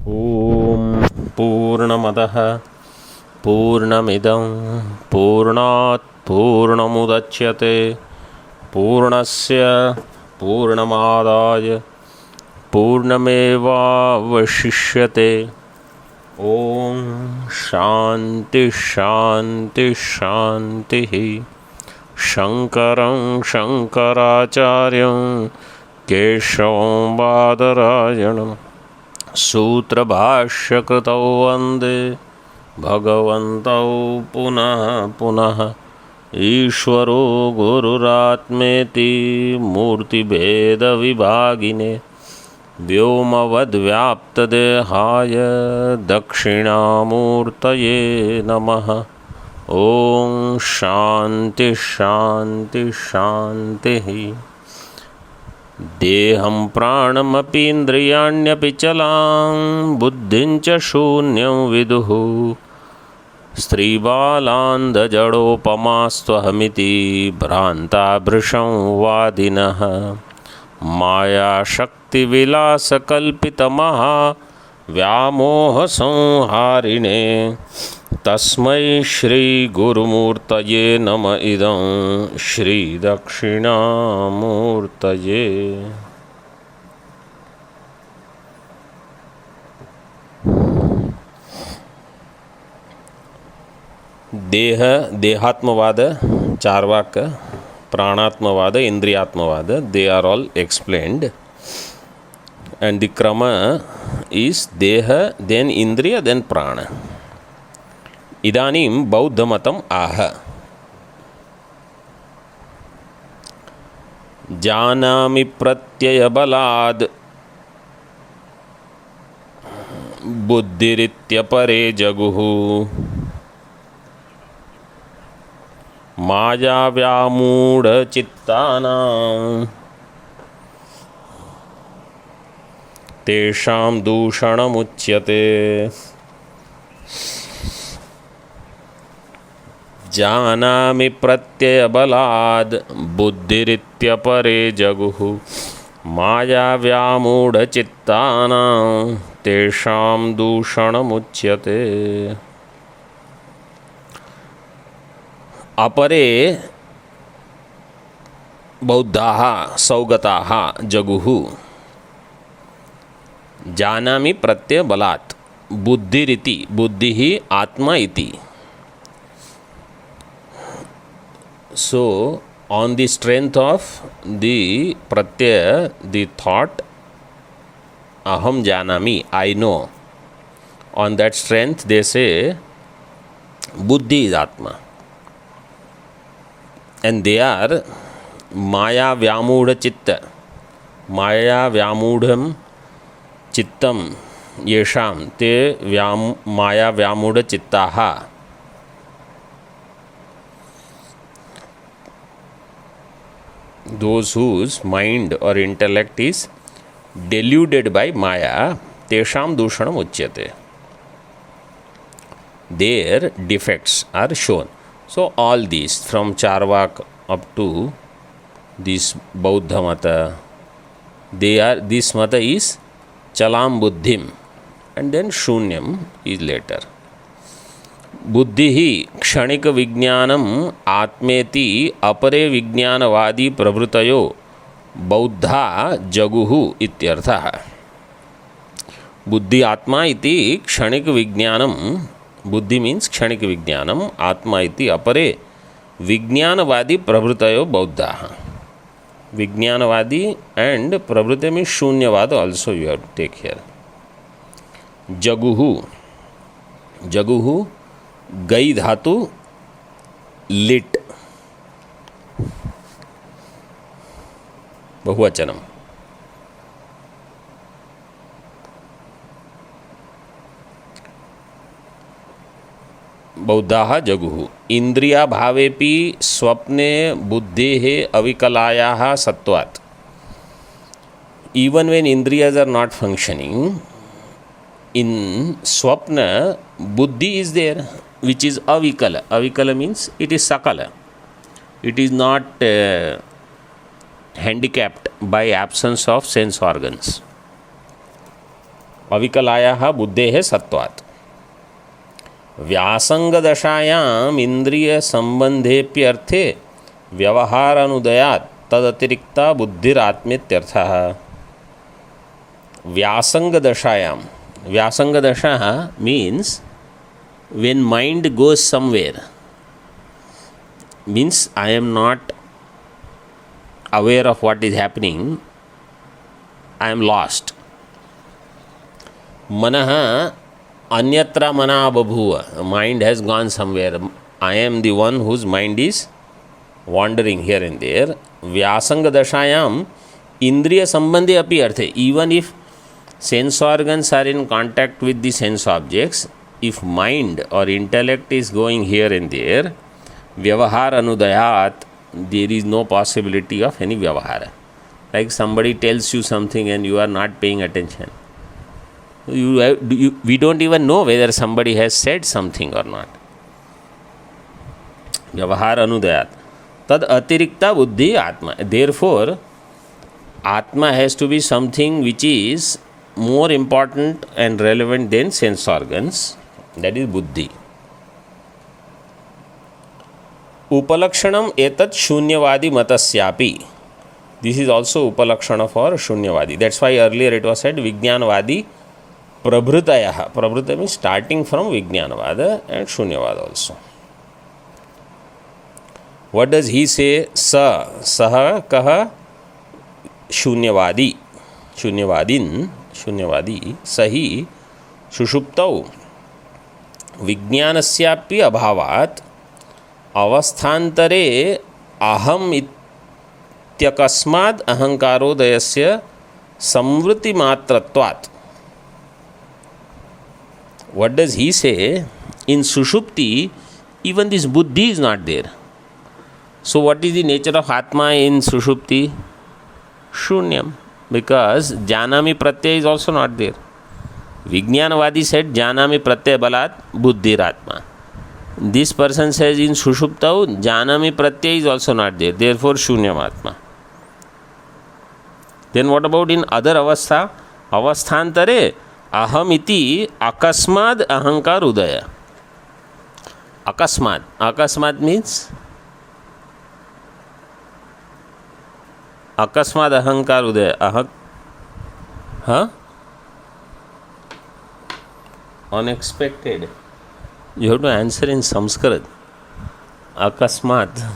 ॐ पूर्णमदः पूर्णमिदं पूर्णात् पूर्णमुदच्यते पूर्णस्य पूर्णमादाय पूर्णमेवावशिष्यते। ॐ शान्ति शान्ति शान्तिः। शङ्करं शङ्कराचार्यं केशवं बादरायणं सूत्रभाष्यकृतौ वन्दे भगवन्तौ पुनः पुनः। ईश्वरो गुरुरात्मेति मूर्तिभेदविभागिने व्योमवद्व्याप्तदेहाय दक्षिणामूर्तये नमः। ॐ शान्ति शान्ति शान्तिः। देहं प्राणमपि इन्द्रियाण्यपि चलां बुद्धिं च शून्यं विदुः। स्त्रीबालान्धजडोपमास्त्वहमिति भ्रान्ता भृशं वादिनः। मायाशक्तिविलासकल्पितमहा व्यामोहसंहारिणे तस्मै श्रीगुरुमूर्तये नम इदं श्रीदक्षिणामूर्तये। देहात्मवाद, Charvaka, प्राणात्मवाद, इंद्रियात्मवाद, they are all explained, and the krama is deha, then indriya, then prana. इदानीं बौद्धमतम् आह। जानामि प्रत्ययबलाद् बुद्धिरित्यपरे जगुः। मायाव्यामूढचित्तानां तेषां दूषणमुच्यते। जानामि प्रत्ययबलाद् बुद्धिरित्यपरे जगुः। मायाव्यामूढचित्तानां तेषां दूषणमुच्यते। अपरे बौद्धाः सौगताः जगुः। जानामि प्रत्ययबलात् बुद्धिरिति, बुद्धिः आत्मा इति। So on the strength of the pratyaya, the thought aham janami, I know, on that strength they say buddhi is atma, and they are maya vyamudha chitta, maya vyamudham chittam yesham te maya vyamudha chittaha. Those whose mind or intellect is deluded by Maya, tesham dushanam uchyate. Their defects are shown. So all these, from Charvak up to this Bauddha Mata, this Mata is Chalam Buddhim, and then Shunyam is later. बुद्धि ही क्षणिक विज्ञानम आत्मेति अपरे विज्ञानवादी प्रवृतयो बौद्धा जगुहु इत्यर्थः। बुद्धि आत्मा इति क्षणिक विज्ञानम, बुद्धि मीन्स क्षणिक विज्ञानम, आत्मा इति अपरे विज्ञानवादी प्रवृतयो बौद्धाः। विज्ञानवादी एंड प्रवृत्ति मीन्स शून्यवाद also you have to take here. जगुहु, जगुहु गई धातु लिट बहुवचनम। बौद्धाः जगुः। इंद्रिया भावेपि स्वप्ने बुद्धेः अविकलायाः सत्वात्। Even when indriyas are not functioning, in swapna buddhi is there, which is avikala. Avikala means it is sakala. It is not handicapped by absence of sense organs. अविकलायाः बुद्धेः सत्वात्। व्यासंगदशायाम् इन्द्रियसम्बन्धेऽप्यर्थे व्यवहारानुदयात् तदतिरिक्ता बुद्धिरात्मेत्यर्थः। व्यासंगदशायां, व्यासंगदशा means when mind goes somewhere, means I am not aware of what is happening, I am lost. Manah anyatra mana babhuva, mind has gone somewhere, I am the one whose mind is wandering here and there. Vyasanga dashayam indriya sambandhe api arthe, even if sense organs are in contact with the sense objects, if mind or intellect is going here and there, vyavahar anudayat, there is no possibility of any vyavahara. Like somebody tells you something and you are not paying attention. We don't even know whether somebody has said something or not. Vyavahar anudayat. Tad atirikta buddhi atma. Therefore, atma has to be something which is more important and relevant than sense organs. That is buddhi. Upalakshanam etat shunyavadi matasyapi. This is also upalakshana for shunyavadi. That's why earlier it was said vijnanavadi prabhrutayah. Prabhuta means starting from vijnanavada and shunyavada also. What does he say? Sa, saha, kaha, shunyavadi. Shunyavadin, shunyavadi, sahi, sushuptau. विज्ञानस्यापि अभावात् अवस्थान्तरे अहम इत्यकस्माद् अहंकारोदयस्य संवृत्तिमात्रत्वात्. What does he say? In Sushupti, even this buddhi is not there. So what is the nature of Atma in Sushupti? Shunyam. Because Janami Pratyaya is also not there. Vijnanavadi said Janami Pratyaya Balat Buddhiratma. This person says in Sushuptau Janami Pratyaya is also not there. Therefore Shunyam Atma. Then what about in other avastha? Avasthantare aham iti akasmad ahankar udaya. Akasmad. Akasmad means akasmad ahankar udaya. Unexpected. You have to answer in Sanskrit. Akasmat.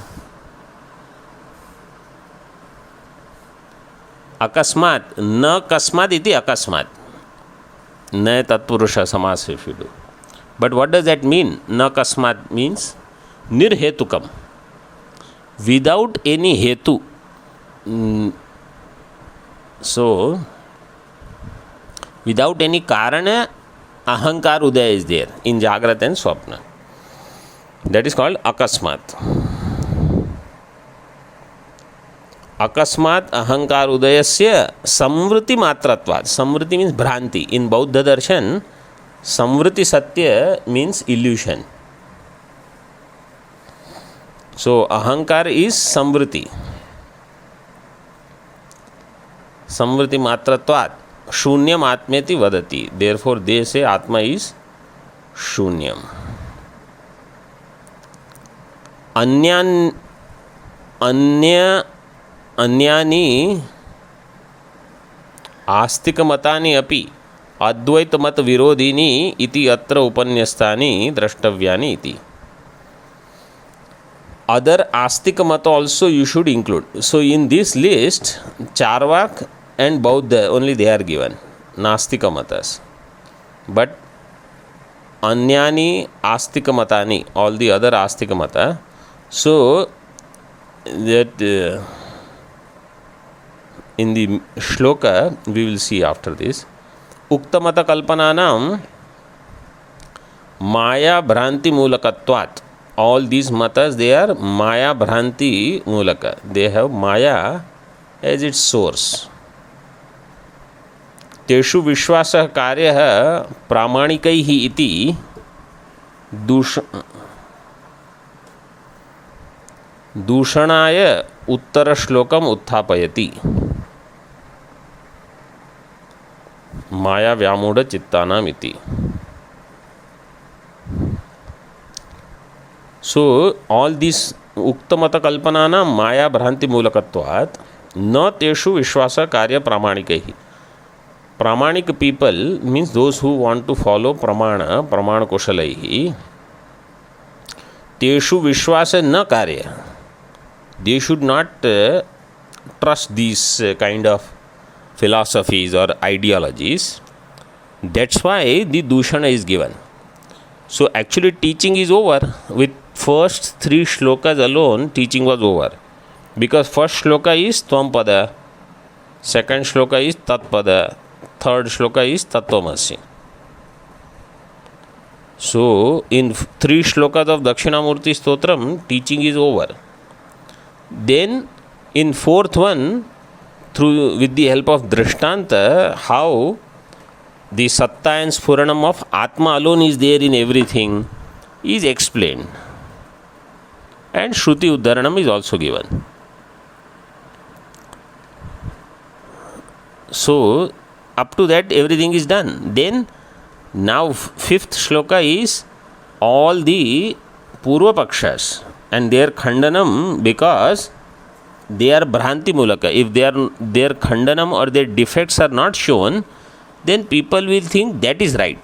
Akasmat. Na kasmat iti akasmat. Na tatpurusha samas if you do. But what does that mean? Na kasmat means nirhetukam. Without any hetu. So, without any karana, ahankar udaya is there in Jagrat and Swapna. That is called akasmat. Akasmat ahankar udayasya samvriti matratvat. Samvriti means bhranti. In Bauddha darshan, samvriti satya means illusion. So ahankar is samvriti. Samvriti matratvat. Shunyam atmeti vadati. Therefore they say Atma is Shunyam. अन्यानि आस्तिक मतानि अपि अद्वैत मत विरोधिनी इति अत्र उपन्यस्तानि द्रष्टव्यानि इति. Other astic mata also you should include. So in this list, Charvak and Bauddha only they are given, Nastika matas. But Anyani Astika matani, all the other Astika mata. So that in the shloka we will see after this. Uktamata kalpananam Maya Bhranti Mulakatvat. All these matas, they are Maya Bhranti Mulaka. They have Maya as its source. Teshu Vishwasa Karya Pramanikaihi iti Dushanaya Uttara Shlokam Uthapayati. माया व्यामूढ़ चित्तानाम इति. So all these उक्तमत कल्पनानां माया भ्रांति मूलकत्वात् न तेषु विश्वास कार्य प्रामाणिकैः. प्रामाणिक people means those who want to follow प्रमाण कुशलैः. तेषु विश्वास न कार्य. They should not trust these kind of philosophies or ideologies. That's why the Dushana is given. So actually teaching is over. With first 3 shlokas alone, teaching was over. Because first shloka is Tvam-pada, second shloka is Tat-pada, third shloka is Tattvamasi. So in 3 shlokas of Dakshinamurti Stotram, teaching is over. Then in 4th one, through with the help of Drishtanta, how the Satta and Sphuranam of Atma alone is there in everything is explained. And Shruti Uddharanam is also given. So up to that everything is done. Then now 5th shloka is all the Purva Pakshas and their Khandanam, because they are Bhranti Mulaka. If their Khandanam or their defects are not shown, then people will think that is right.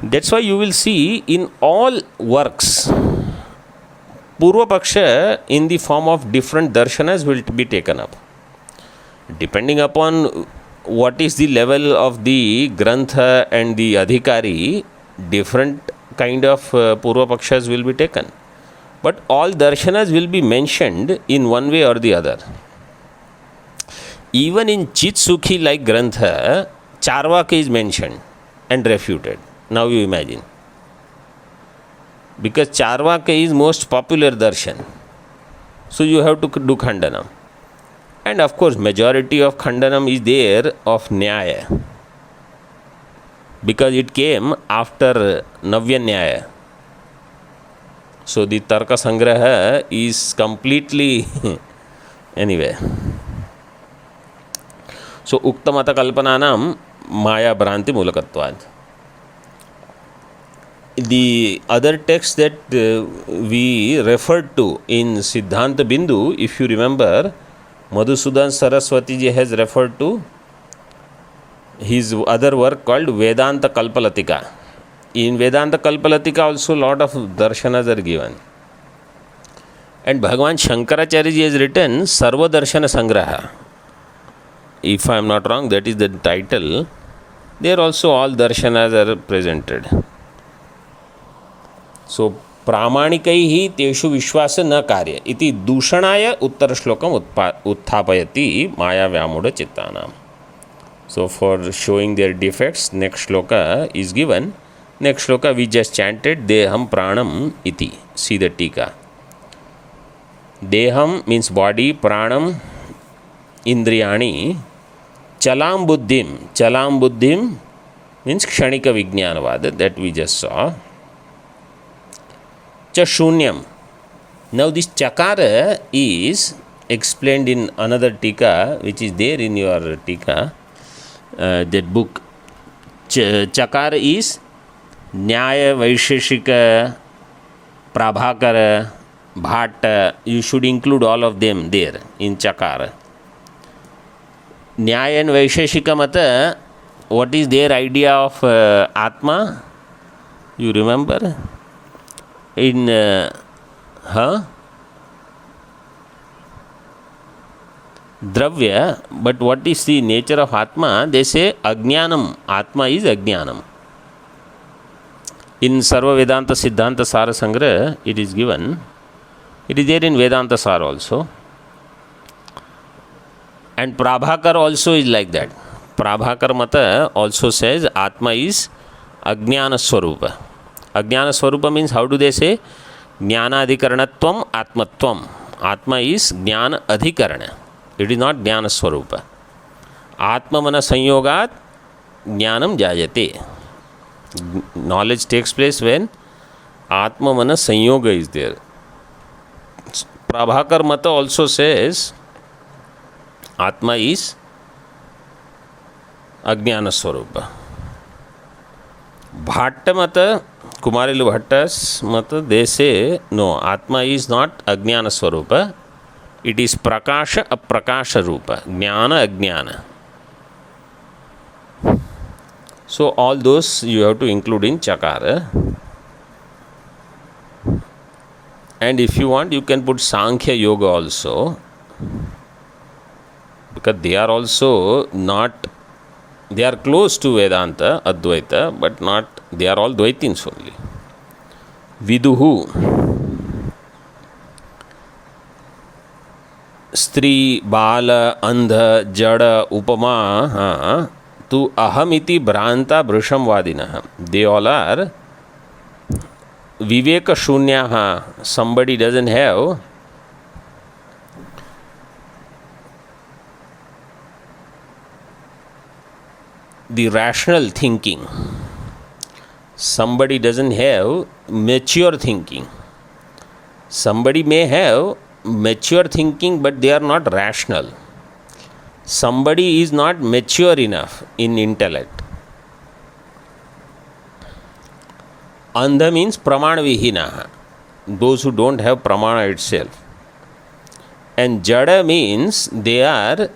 That's why you will see in all works, Purva Paksha in the form of different darshanas will be taken up. Depending upon what is the level of the Grantha and the Adhikari, different kind of Purva Pakshas will be taken. But all darshanas will be mentioned in one way or the other. Even in Chit Sukhi like Grantha, Charvaka is mentioned and refuted. Now you imagine. Because Charvaka is most popular darshan. So you have to do Khandanam. And of course, majority of Khandanam is there of Nyaya. Because it came after Navya Nyaya. So the Tarka Sangraha is completely anyway. So Uktamata Kalpananam Maya Bhranti Mulakatvad. The other text that we referred to in Siddhanta Bindu, if you remember, Madhusudan Saraswati ji has referred to his other work called Vedanta Kalpalatika. In Vedanta Kalpalatika also lot of darshanas are given. And Bhagavan Shankaracharya ji has written Sarva Darshana Sangraha. If I am not wrong, that is the title. There also all darshanas are presented. So प्रामाणिकैः तेषु विश्वास न कार्य इति दूषणाय उत्तर श्लोकम उत्थापयति माया व्यामूढ़ चित्तानाम. So for showing their defects, next shloka is given. Next shloka we just chanted Deham Pranam iti. See the tika. Deham means body, Pranam Indriyani, Chalam Buddhim. Chalam Buddhim means Kshanika Vijnanavad that we just saw. Shunyam. Now this Chakara is explained in another tika which is there in your tika, that book. Chakara is Nyaya, Vaisheshika, Prabhakara, Bhatta. You should include all of them there in Chakara. Nyaya and Vaisheshika Mata, what is their idea of Atma? You remember? In Dravya, but what is the nature of Atma? They say Ajnanam. Atma is Ajnanam. In Sarva Vedanta Siddhanta Sara Sangra, it is given. It is there in Vedanta Sara also. And Prabhakar also is like that. Prabhakar Mata also says Atma is Ajnana Swarupa. Ajnana Swarupa means, how do they say? Jnana Adhikaranatvam Atmatvam. Atma is Jnana Adhikarana. It is not Jnana Swarupa. Atma Mana Sanyogat Jnanam Jayate. Knowledge takes place when Atma Mana Sanyoga is there. Prabhakar Mata also says Atma is अज्ञान स्वरूप. Bhatta mata, Kumarilu Bhattas mata, they say no, Atma is not Ajnana Swarupa, it is Prakasha Aprakasha Rupa, Jnana Ajnana. So all those you have to include in Chakara. And if you want, you can put Sankhya Yoga also, because they are also not, they are close to Vedanta, Advaita, but not, they are all Dvaitins only. Viduhu, Stri, Bala, Andha, Jada, Upama, Tu Ahamiti Bhranta Brisham Vadinaha. They all are Viveka Shunyaha. Somebody doesn't have the rational thinking. Somebody doesn't have mature thinking. Somebody may have mature thinking, but they are not rational. Somebody is not mature enough in intellect. Andha means pramana vihina, those who don't have pramana itself. And jada means they are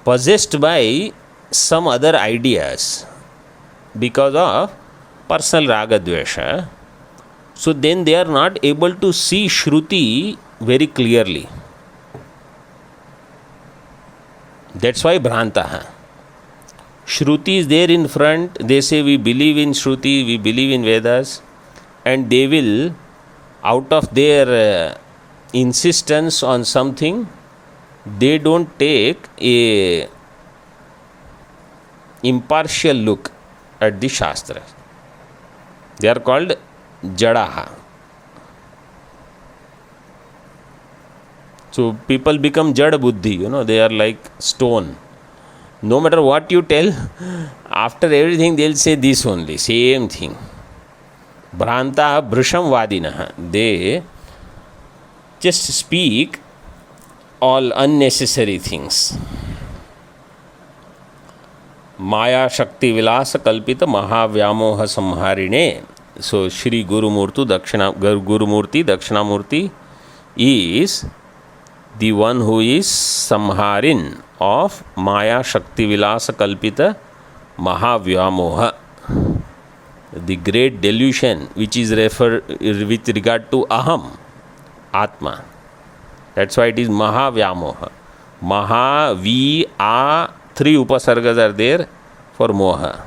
possessed by some other ideas because of personal raga dvesha. So then they are not able to see Shruti very clearly. That's why Bhrantaha. Shruti is there in front, they say we believe in Shruti, we believe in Vedas, and they will, out of their insistence on something, they don't take a impartial look at the Shastra. They are called Jadaha. So people become Jada Buddhi, they are like stone. No matter what you tell, after everything they'll say this only, same thing. Bhranta Brisham Vadinaha. They just speak all unnecessary things. Maya Shakti Vilasa Kalpita Mahavyamoha Samharine. So Shri Gurumurti Dakshinamurti is the one who is Samharin of Maya Shakti Vilasa Kalpita Mahavyamoha, the great delusion which is referred with regard to Aham, Atma. That's why it is Mahavyamoha. Maha, Vi, A, three upasargas are there for Moha.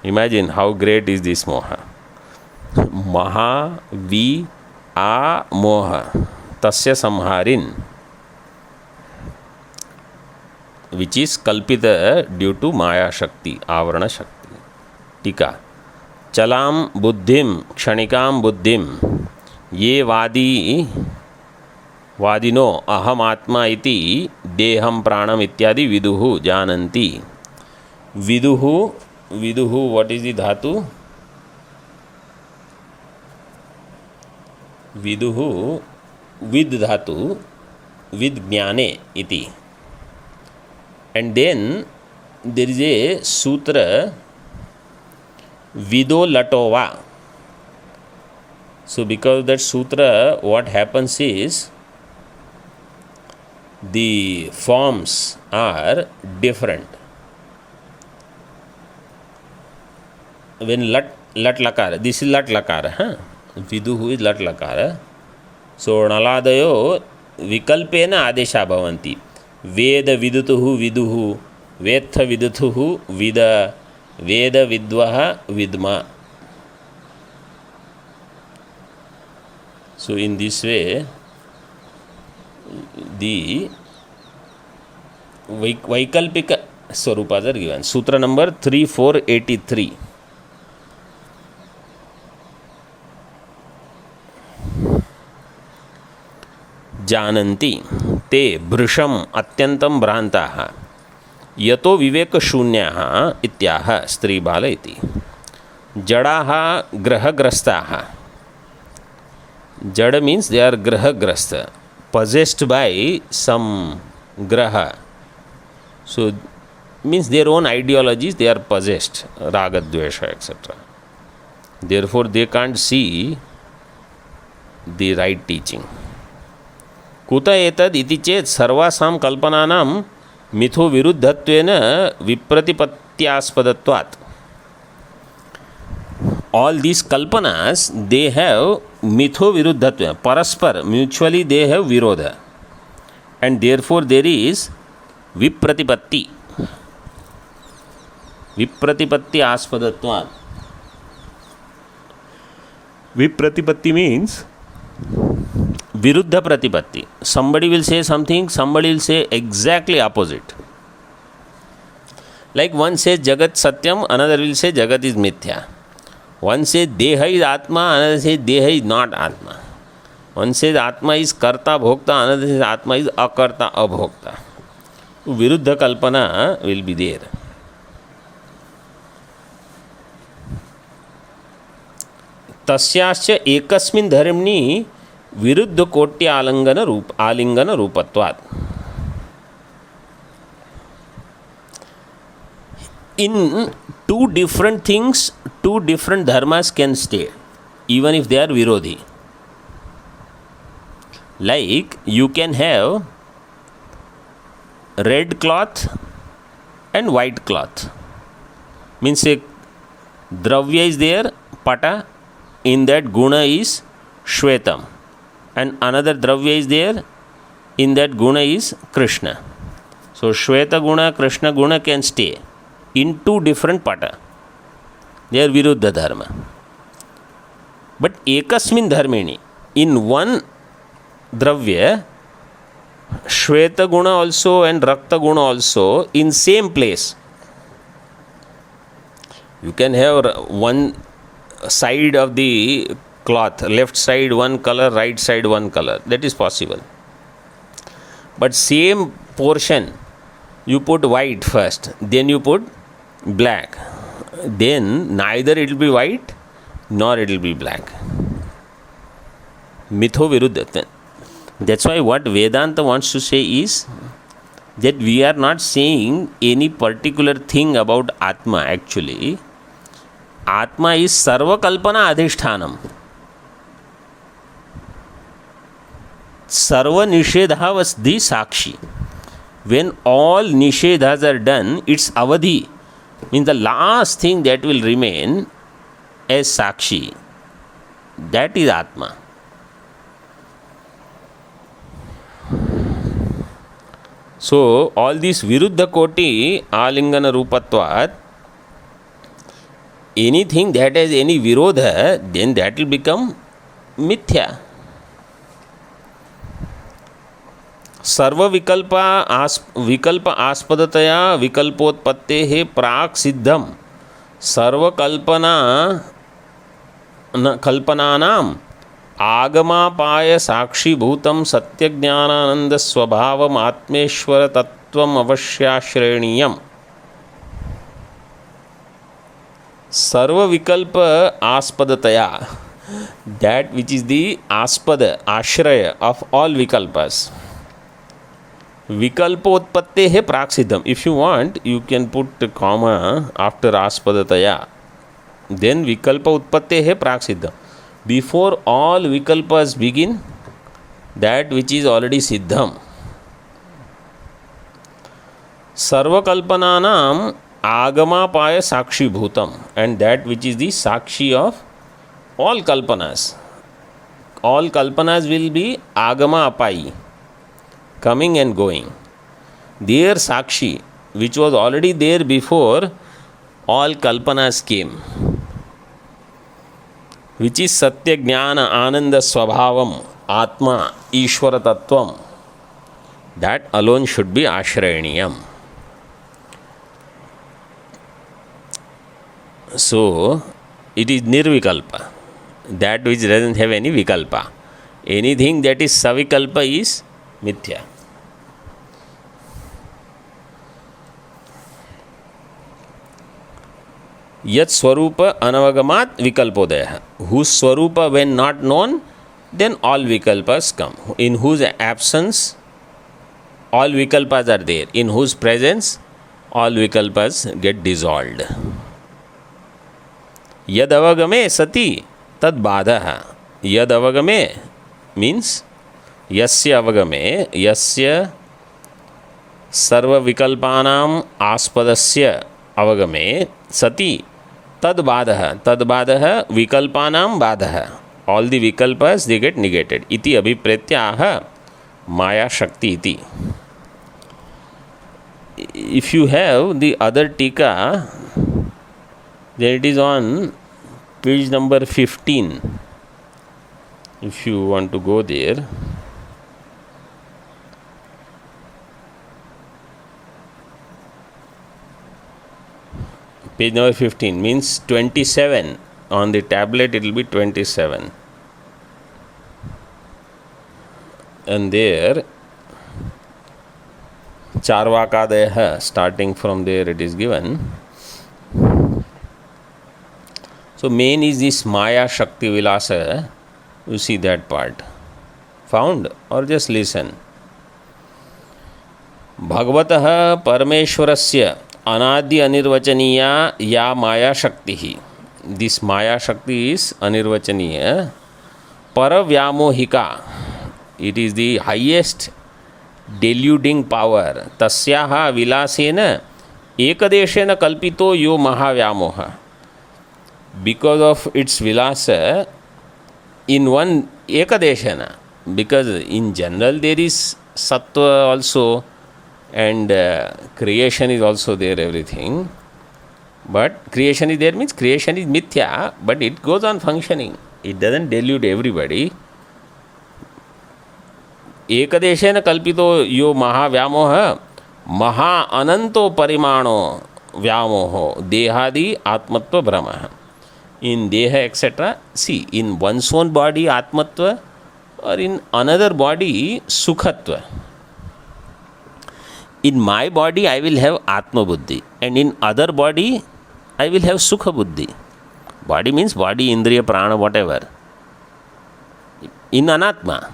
Imagine how great is this Moha. Maha, Vi, A, Moha. Tasya Samharin, which is Kalpita due to Maya Shakti, Avarana Shakti. Tika. Chalam Buddhim, Kshanikam Buddhim, Ye Vadi, Vadino, Aham Atma iti, Deham Pranam ityadi Viduhu Jananti. Viduhu, what is the dhatu? Viduhu, with dhatu, with jnane iti. And then there is a sutra, Vido Latova. So because of that sutra, what happens is, the forms are different. When lat lakara, this is lat lakara, huh? Viduhu is lat lakara. So naladayo vikalpena adesha bhavanti. Veda vidutuhu viduhu, vetha vidutuhu vida, veda vidvaha vidma. So in this way, the Vaikalpika Swarupas are given. Sutra number 3483. Jananti te bhrisham atyantam bhrantaha yato viveka shunyaha ityaha stri bala iti. Jadaha grahagrastaha. Jada means they are grahagrasta, possessed by some graha. So means their own ideologies, they are possessed, raga, dvesha, etc. Therefore, they can't see the right teaching. कुत एतद् इति चेत् सर्वासां कल्पनानां मिथो विरुद्धत्वेन विप्रतिपत्त्यास्पदत्वात्. All these kalpanas, they have mitho viruddhatva, paraspar, mutually they have virodha, and therefore there is vipratipatti. Vipratipatti aspadatvat. Vipratipatti means viruddha pratipatti. Somebody will say something, somebody will say exactly opposite. Like one says Jagat Satyam, another will say Jagat is Mithya. One says Deha is Atma, another says Deha is not Atma. One says Atma is Karta Bhokta, another says Atma is Akarta Abhokta. Viruddha Kalpana will be there. तस्याश्च एकस्मिन् धर्मणि विरुद्ध कोट्य आलिंगन रूपत्वात्. In two different things, two different dharmas can stay, even if they are virodhi. Like you can have red cloth and white cloth. Means a dravya is there, pata, in that guna is shvetam, and another dravya is there, in that guna is Krishna. So shveta guna, Krishna guna can stay in two different pata. They are viruddha dharma. But ekasmin dharmeni, in one dravya, shveta guna also and rakta guna also in same place. You can have one side of the cloth, left side one color, right side one color. That is possible. But same portion, you put white first, then you put black. Then neither it will be white nor it will be black. Mitho viruddha. That's why what Vedanta wants to say is that we are not saying any particular thing about Atma actually. Atma is sarva kalpana adhishthanam. Sarva nishedha was the sakshi. When all nishedhas are done, it's avadhi. Means the last thing that will remain as sakshi, that is Atma. So all these viruddha koti alingana rupatvat, anything that has any virodha, then that will become mithya. सर्व विकल्प आस्पदतया विकल्पोत्पत्ते हे प्राक् सिद्धम कल्पनानाम आगमापाय साक्षीभूतम सत्यज्ञानानंद स्वभावम आत्मेश्वर तत्वम अवश्याश्रेणीयम. सर्व विकल्प आस्पदतया, that which is the aspada, ashraya of all vikalpas. Vikalpotpatte he praksiddham. If you want, you can put a comma after aspadataya. Then vikalpa utpatte he praksiddham. Before all vikalpas begin, that which is already siddham. Sarva kalpananam agamapaya sakshi bhutam. And that which is the sakshi of all kalpanas. All kalpanas will be agama apai, coming and going. Their sakshi, which was already there before all kalpanas came, which is satya jnana ananda swabhavam atma ishvara tattvam, that alone should be ashrayaniyam. So it is nirvikalpa, that which doesn't have any vikalpa. Anything that is savikalpa is mithya. Yat swarupa anavagamat vikalpodaya. Whose swarupa when not known, then all vikalpas come. In whose absence all vikalpas are there. In whose presence all vikalpas get dissolved. Yad avagame sati tad badha. Yad avagame means yasya avagame, yasya sarva vikalpanam aspadasya avagame sati tad badha. Tad badha vikalpanam badha. All the vikalpas they get negated. Iti abhipretyaha maya shakti iti. If you have the other tika, then it is on page number 15. If you want to go there, page number 15 means 27. On the tablet it will be 27. And there Charvakadaya, starting from there it is given. So main is this Maya Shakti Vilasa. You see that part. Found? Or just listen. Bhagavatah Parameshwarasya Anadi Anirvachaniya Ya Maya Shakti. This Maya Shakti is Anirvachaniya. Paravyamohika. It is the highest deluding power. Tasyaha vilasena ekadeshena kalpito yo mahavyamoha. Because of its vilasa in one ekadeshena. Because in general there is sattva also and creation is also there, everything. But creation is there means creation is mithya, but it goes on functioning. It doesn't delude everybody. एकदेशेन कल्पितो यो महाव्यामोह महा अनंतो परिमाणो व्यामोहो देहादि आत्मत्व भ्रम. In deha etc. See, in one's own body atmatva or in another body sukhatva. In my body I will have atma buddhi and in other body I will have sukha buddhi. Body means body, indriya, prana, whatever. In anatma.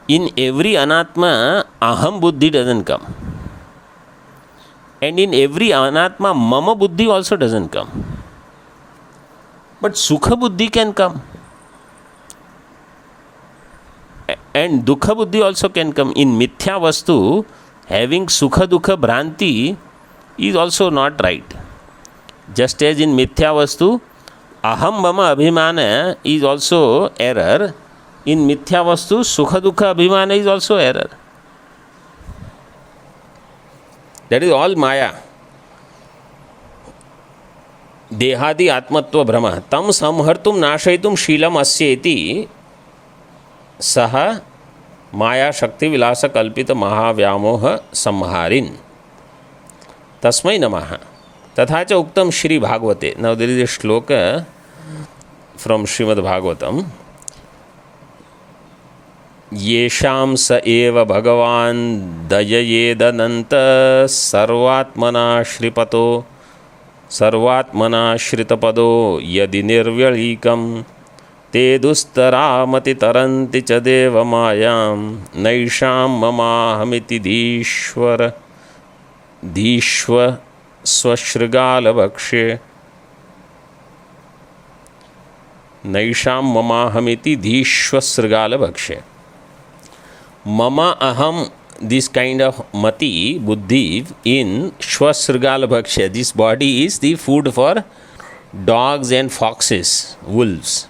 In every anatma, aham buddhi doesn't come. And in every anatma, mama buddhi also doesn't come. But sukha buddhi can come. And dukha buddhi also can come. In mithya vastu, having sukha dukha bhranti is also not right. Just as in mithya vastu, aham mama abhimana is also error. In mithya vastu, sukha dukha abhimana is also error. That is all maya. Dehadi atmatva brahma. Tam samhartum nashaitum shilam asyeti saha maya shakti vilasa kalpita mahavyamoha samharin. Tasmai namaha. Tatha cha uktam Shri Bhagavate. Now there is a shloka from Srimad Bhagavatam. येषां स एव भगवान् दययेदनन्त सर्वात्मना श्रीपतो सर्वात्मना श्रितपदो यदि निर्व्यलीकं ते दुस्तरामति तरन्ति च देवमायां नैषां ममाहमिति धीष्व स्वशृगालभक्ष्ये नैषां ममाहमिति धीष्वसृगालभक्ष्ये. Mama aham, this kind of mati, buddhi, in shvasrgal bhaksha. This body is the food for dogs and foxes, wolves.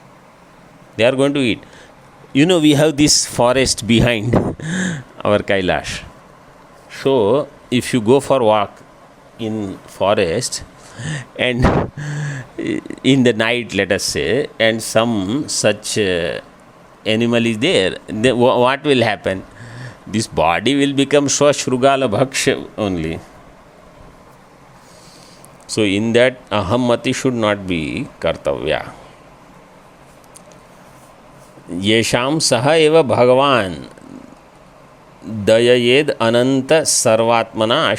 They are going to eat. You know, we have this forest behind our Kailash. So, if you go for walk in forest and in the night, let us say, and some such animal is there, then what will happen? This body will become Swashrugala Bhaksha only. So in that ahammati should not be kartavya. Yesham saha eva bhagavan dayayed ananta sarvatmana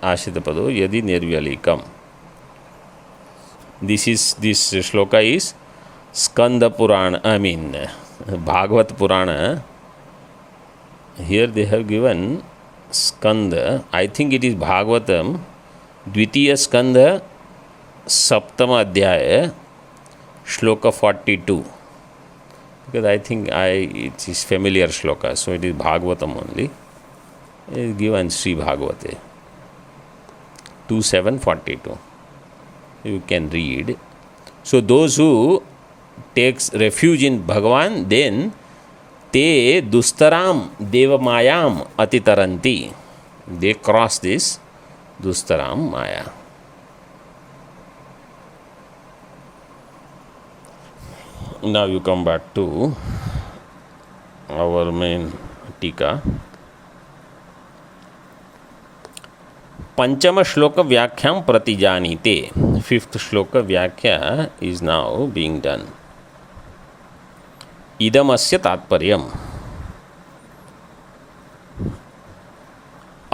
ashritapado yadi nirvyalikam. This shloka is Skanda Purana, Bhagavat Purana. Here they have given Skanda. I think it is Bhagavatam, द्वितीय स्कंद सप्तम अध्याय श्लोक 42, because I think it is familiar shloka, so it is Bhagavatam only. It is given Sri Bhagavate 2:7-42. You can read. So those who takes refuge in Bhagavan, then te dustaram devamayam atitaranti. They cross this dustaram maya. Now you come back to our main टीका. पंचम श्लोक व्याख्यां प्रतिजानीते. Fifth श्लोक व्याख्या is now being done. इदमस्य तात्पर्यम्.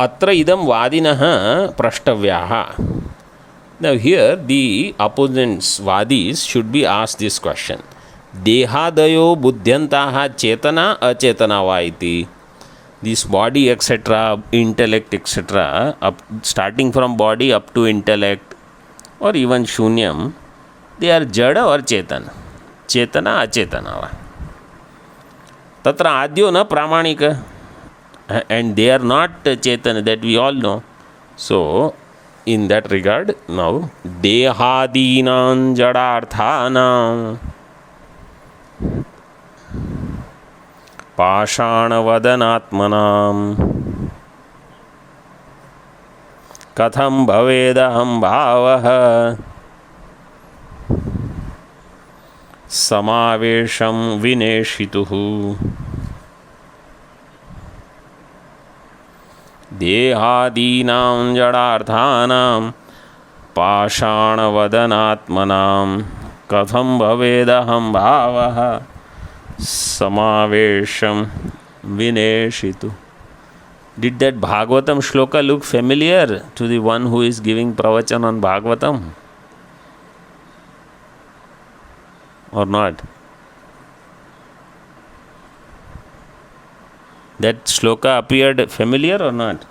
अत्र इदं वादिनः प्रष्टव्याः. Now here the opponents vadis should be asked this question. देहादयो बुद्ध्यंताः चेतना अचेतना वा इति. This body etc., intellect etc., starting from body up to intellect or even shunyam, they are jada or chetan. Chetana achetana va. Tatra adyo na pramanika, and they are not chetan, that we all know. So in that regard, now dehadinam jadarthanam पाषाणवदनात्मनां कथं भवेदहं भावः समावेशं विनेशितुः. देहादीनां जडार्थानां पाषाणवदनात्मनां कथं भवेदहं भावः समावेशम vineshitu. Did that Bhagavatam shloka look familiar to the one who is giving pravachan on Bhagavatam or not? That shloka appeared familiar or not?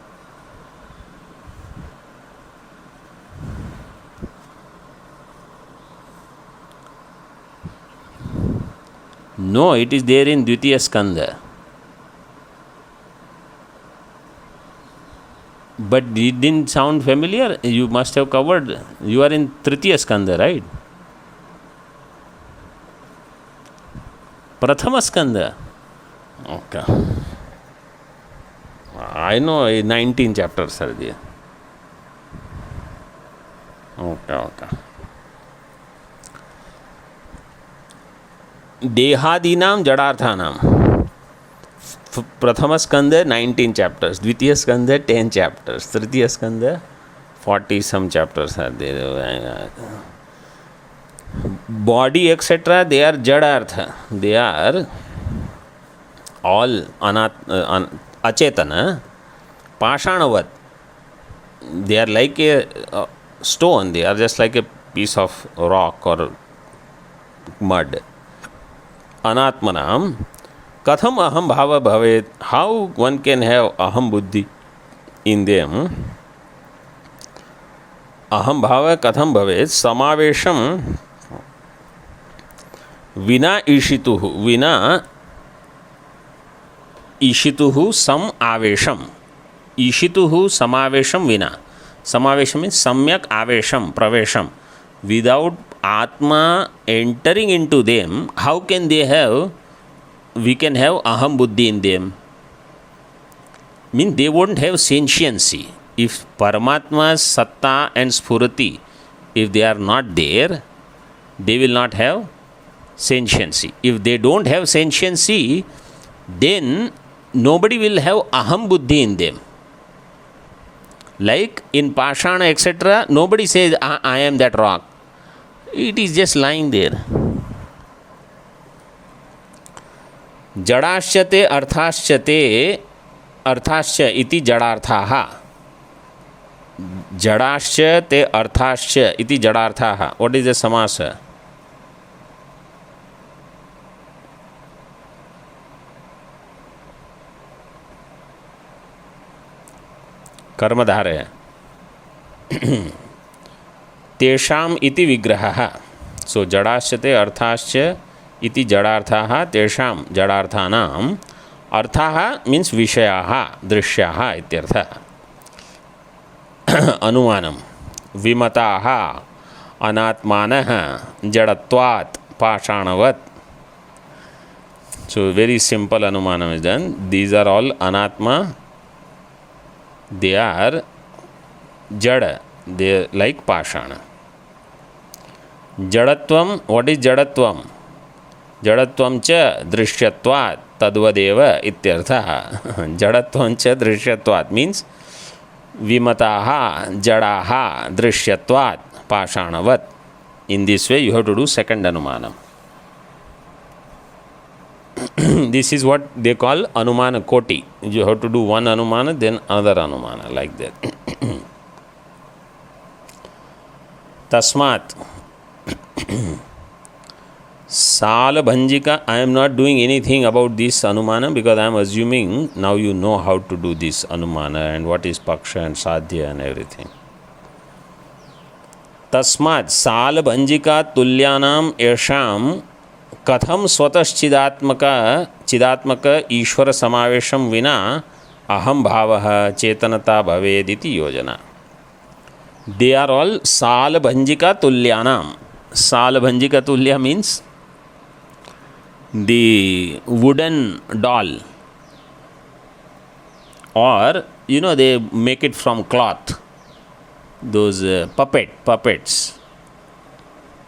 No, it is there in Dvitiya Skanda. But it didn't sound familiar. You must have covered. You are in Tritiya Skanda, right? Prathama Skanda. Okay. I know 19 chapters are there. Okay. देहादीनाम जड़ार्थानाम. प्रथम स्कंद 19 chapters, द्वितीय स्कंद 10 chapters, तृतीय स्कंद 40 some chapters are there. Body etc., they are jadartha. They are all achetana, pashanavat. They are like a stone. They are just like a piece of rock or mud. Anatmanam katham aham bhava bhavet. How one can have aham buddhi in them? Aham bhava katham bhavet samavesham vina ishituhu. Vina ishituhu sam avesham. Ishituhu samavesham vina. Samavesham means samyak avesham, pravesham. Without Atma entering into them, how can they have, we can have aham buddhi in them? Mean they won't have sentiency. If Paramatma's satta and spurati, if they are not there, they will not have sentiency. If they don't have sentiency, then nobody will have aham buddhi in them. Like in Pashana etc., nobody says, I am that rock. It is just lying there. Jadasyate अर्थाश्च इति जडार्थाः. जडाश्च अर्थाश्च इति जडार्थाः. What is the samasa? कर्मधारय. तेषाम् इति विग्रहः. सो जडाश्च अर्थाश्च इति जडार्थाः तेषां जडार्थानाम् अर्थाः means विषयाः दृश्याः इत्यर्थः. अनुमानं विमताः अनात्मानः जडत्वात् पाषाणवत्. So very simple anumanam is done. These are all anatma. They are jada. They are like pashana. Jadatvam. What is jadatvam? Jadatvam cha drishyatvat tadvadeva ityartha. Jadatvam cha drishyatvat means vimataha jadaha drishyatvat pashanavat. In this way you have to do second anumanam. This is what they call anumana koti. You have to do one anumana, then another anumana, like that. Tasmat Salabhanjika. I am not doing anything about this anumana because I am assuming now you know how to do this anumana and what is paksha and sadhya and everything. Tasmat Salabhanjika tulyanam esham कथम स्वतश्चिदात्मक ईश्वर समावेशम विना अहम भावः चेतनता भवेदिति योजना. They are all सालभंजिका तुल्यानाम. सालभंजिका तुल्य means the wooden doll, or you know they make it from cloth, those puppets.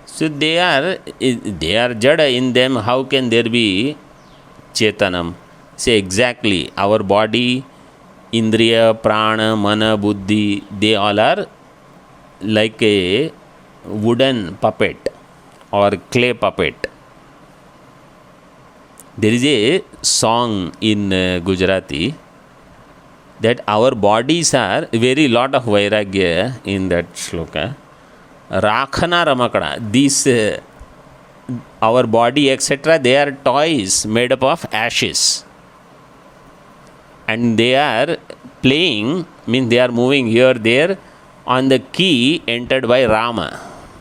So they are jada in them. How can there be chetanam? Say exactly, our body, indriya, prana, mana, buddhi, they all are like a wooden puppet or clay puppet. There is a song in Gujarati that our bodies are very lot of vairagya in that shloka. Rakhana Ramakada. These our body etc. they are toys made up of ashes, and they are playing, means they are moving here there on the key entered by Rama.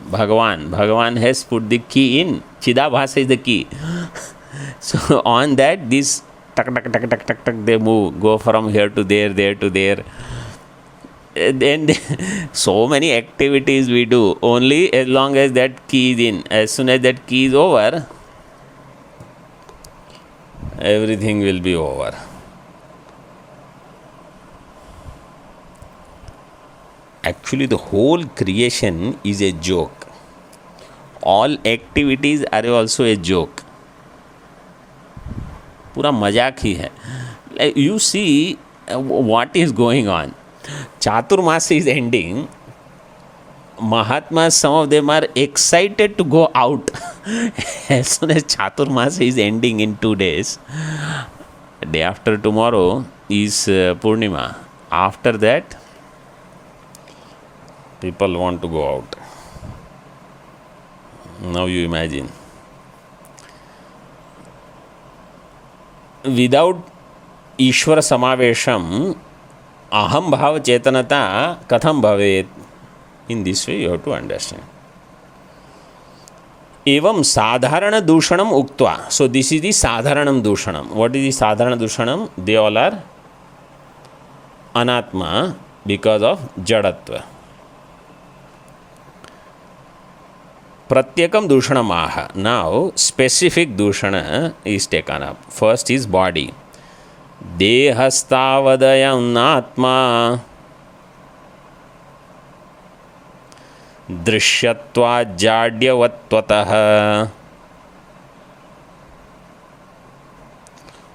Bhagavan has put the key in. Chidabhasa is the key. So on that this tak tak tak tak tak tak they move, go from here to there to there. Then so many activities we do only as long as that key is in. As soon as that key is over, everything will be over. Actually the whole creation is a joke. All activities are also a joke. पूरा मजाक ही है. You see what is going on. Chaturmas is ending. Mahatmas, some of them are excited to go out as soon as Chaturmas is ending in 2 days. Day after tomorrow is Purnima. After that, people want to go out. Now you imagine. Without Ishvara Samavesham, aham bhava chetanata katham bhavet. In this way you have to understand. Evam sadharana dushanam uktva. So this is the sadharanam dushanam. What is the sadharana dushanam? They all are anatma because of jadatva. Pratyakam dushanam aha. Now specific dushana is taken up. First is body. Dehastavadayam atma drishyatva jadyavatvatah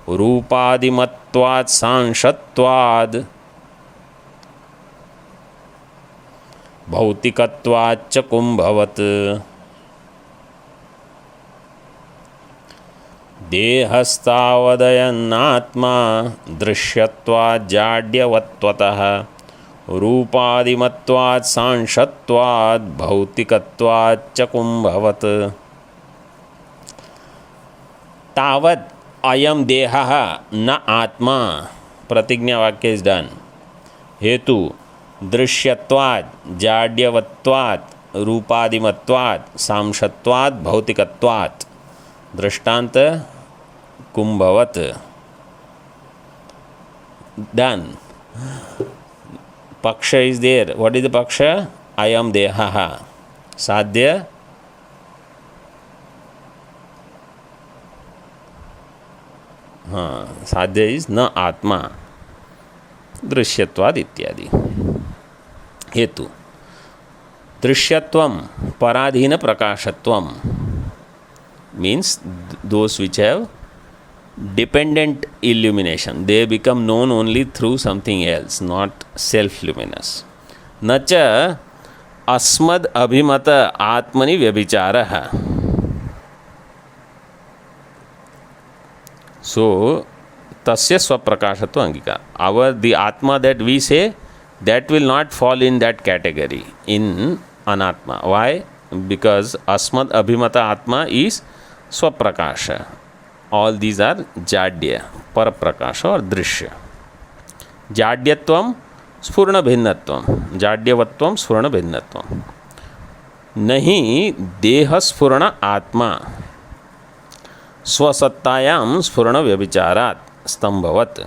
rupadimatvat sanshatvad bhautikatvat cha kumbhavat. देहस्तावदयन्नात्मा दृश्यत्वात् जाड्यवत्वतः रूपादिमत्वात् सांशत्वात् भौतिकत्वात् च कुम्भवत्. तावत् अयम देहः न आत्मा. प्रतिज्ञा वाक्य is done. हेतु दृश्यत्वात् जाड्यवत्वात् रूपादिमत्वात् सांशत्वात् भौतिकत्वात्. दृष्टांत कुंभवत. Done. Paksha is there. What is the paksha? I am dehaha. Sadhya. साध्य इज न आत्मा. दृश्यत्वाद इत्यादि. हेतु दृश्यत्वम पराधीन प्रकाशत्वम means those which have dependent illumination. They become known only through something else, not self-luminous. Nacha asmad abhimata atmani vyabhicharaha. So tasya swaprakashatva angika. The atma that we say, that will not fall in that category in anatma. Why? Because asmad abhimata atma is swaprakasha. All these are jadya, paraprakash or drishya. Jadyatvam स्फुरण भिन्नत्वम. जाड्यवत्वम स्फुरण भिन्नत्वम. नहीं देह स्फुरण आत्मा स्वसत्तायां स्फुरण व्यभिचारात् स्तंभवत्.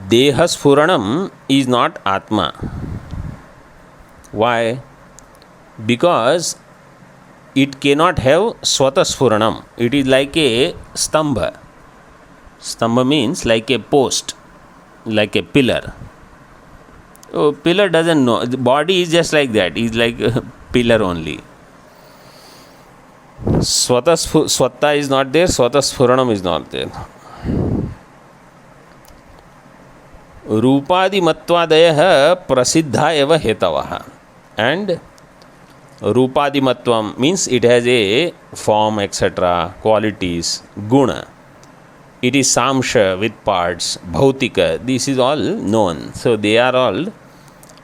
देह स्फुरणम is not atma. Why? Because it cannot have swata sphuranam. It is like a stambha. Stambha means like a post, like a pillar. Oh, pillar doesn't know. The body is just like that. It's like a pillar only. Swata is not there. Swata sphuranam is not there. Rupadi mattvadayah prasiddha eva hetavaha. And Rupadimatvam means it has a form, etc., qualities, guna. It is samsha with parts, bhautika. This is all known. So they are all.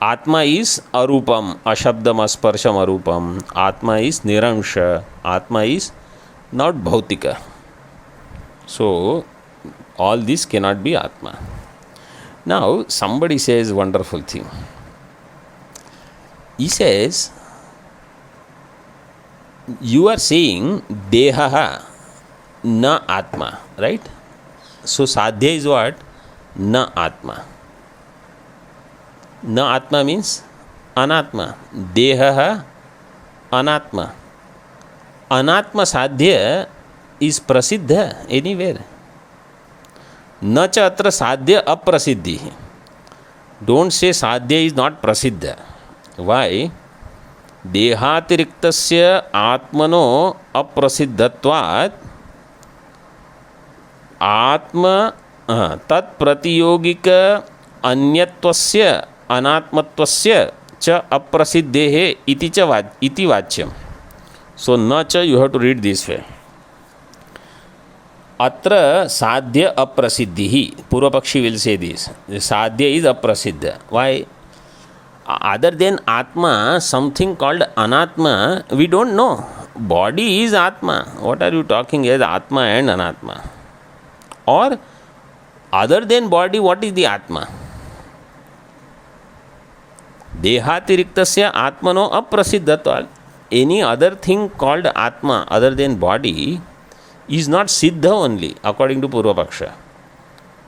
Atma is arupam, ashabdam, asparsham, arupam. Atma is nirangsha. Atma is not bhautika. So all this cannot be Atma. Now somebody says wonderful thing. He says, you are saying dehaha na atma, right? So sadhya is what? Na atma. Na atma means anatma. Dehaha anatma. Anatma sadhya is prasiddha anywhere. Na cha atra sadhya aprasiddhi. Don't say sadhya is not prasiddha. Why? देहातिरिक्तस्य आत्मनो अप्रसिद्धत्वात् आत्म तत्प्रतियोगिक अन्यत्वस्य अनात्मत्वस्य च अप्रसिद्धेः इति वाच्यम्. So न च you have to read this way. अत्र साध्य अप्रसिद्धिः. पूर्वपक्षी will say this. Sadhya is अप्रसिद्ध. Why? Other than Atma, something called Anatma, we don't know. Body is Atma. What are you talking as Atma and Anatma? Or other than body, what is the Atma? Dehatiriktasya Atmano aprasiddhatva. Any other thing called Atma other than body is not Siddha only, according to Purvapaksha.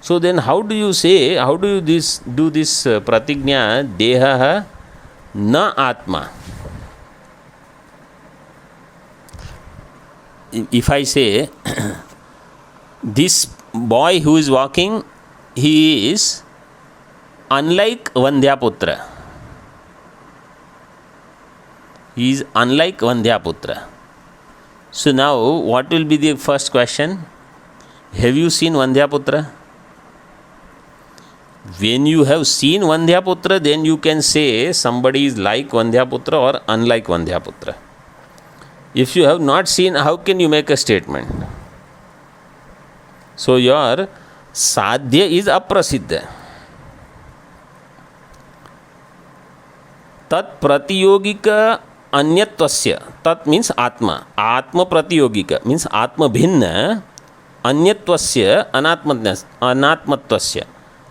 So then how do you say, how do you do this pratignya deha na atma? If I say this boy who is walking, he is unlike Vandhyaputra. He is unlike Vandhyaputra. So now what will be the first question? Have you seen Vandhyaputra? When you have seen Vandhyaputra, then you can say somebody is like Vandhyaputra or unlike Vandhyaputra. If you have not seen, how can you make a statement? So your sadhya is aprasiddha. Tat pratiyogika anyatvasya. Tat means atma. Atma pratiyogika means atma bhinna. Anyatvasya anatmatvasya.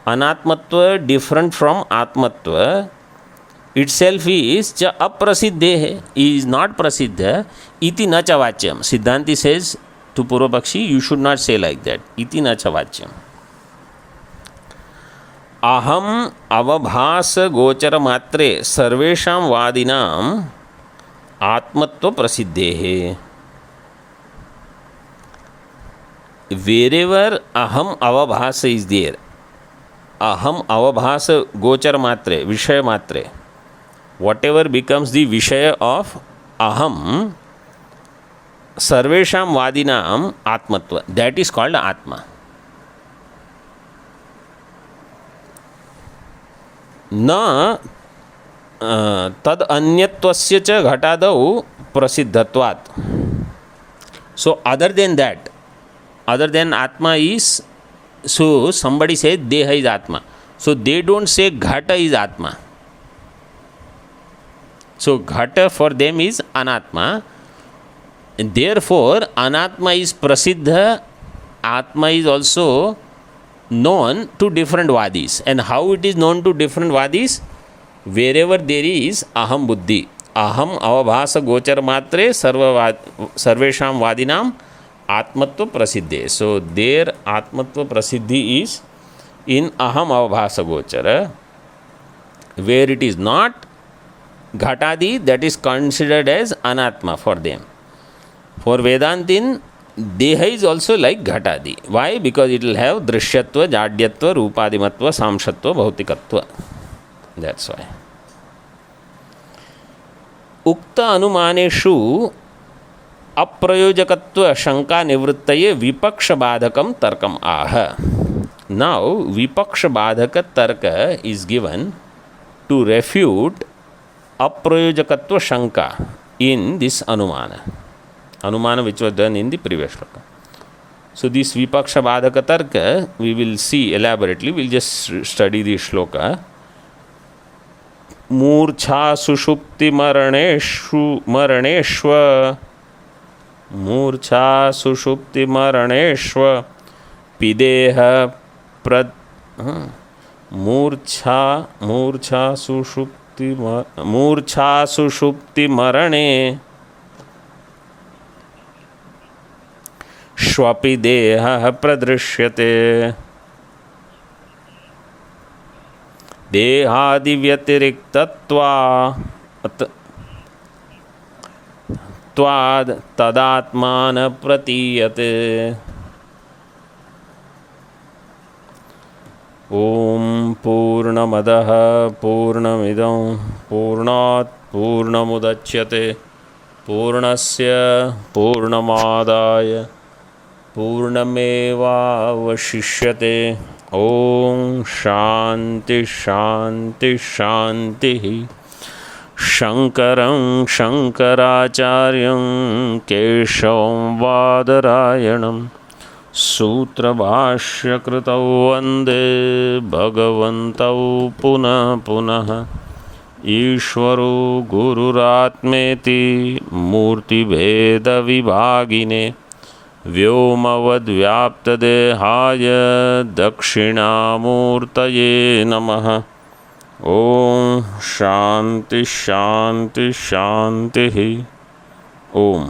अनात्मत्व different from आत्मत्व itself is च अप्रसिद्धेः, is not prasiddha iti na cha vacyam. Siddhanti says to Purvapakshi, you should not say like that. Iti na cha vacyam. अहम अवभास गोचर मात्रे सर्वेषां वादिनां आत्मत्व प्रसिद्धेः. Wherever aham avabhasa is there, aham avabhasa gochar matre, vishaya matre, whatever becomes the vishaya of aham, sarvesham vadinam atmatva, that is called atma. न तद अन्यत्वस्य च घटादौ प्रसिद्धत्वात्. So other than that, other than atma is, so somebody says deha is atma, so they don't say ghata is atma. So ghata for them is anatma, and therefore anatma is prasiddha. Atma is also known to different vadis. And how it is known to different vadis? Wherever there is aham buddhi, aham avabhasa gochar matre sarvesham vadinam atmatva prasiddhe. So their atmatva prasiddhi is in aham avabhasa gochara. Where it is not ghatadi, that is considered as anatma for them. For Vedantin, deha is also like ghatadi. Why? Because it will have drishyatva, jadyatva, rupadimatva, samshatva, bhautikatva. That's why. Ukta anumaneshu अप्रयोजकत्व शंका निवृत्तये विपक्ष बाधकम तर्कम आह. Now विपक्ष बाधक तर्क is given to refute अप्रयोजकत्व शंका in this anumana. Anumana which was done in the previous shloka. So this vipaksha badhaka tarka we will see elaborately. We will just study the shloka. Murcha sushupti maraneshva मूर्छा सुषुप्ति मरणेष्व पिदेह प्रद मूर्छा सुषुप्ति मरणे श्वपि देहः प्रदृश्यते. देहादिव्यतिरिक्तत्वात् तदात्मान प्रतीयते. ओम पूर्णमदः पूर्णमिदं पूर्णात् पूर्णमुदच्यते पूर्णस्य पूर्णमादाय पूर्णमेवावशिष्यते. ओम शांति शांति शांति. शंकरं शंकराचार्यं केशवं बादरायणं सूत्रभाष्यकृतौ वन्दे भगवन्तौ पुनः पुनः. ईश्वरो गुरुरात्मेति मूर्तिभेदविभागिने व्योमवद्व्याप्तदेहाय दक्षिणामूर्तये नमः. ओम शांति शांति शांति. ओम.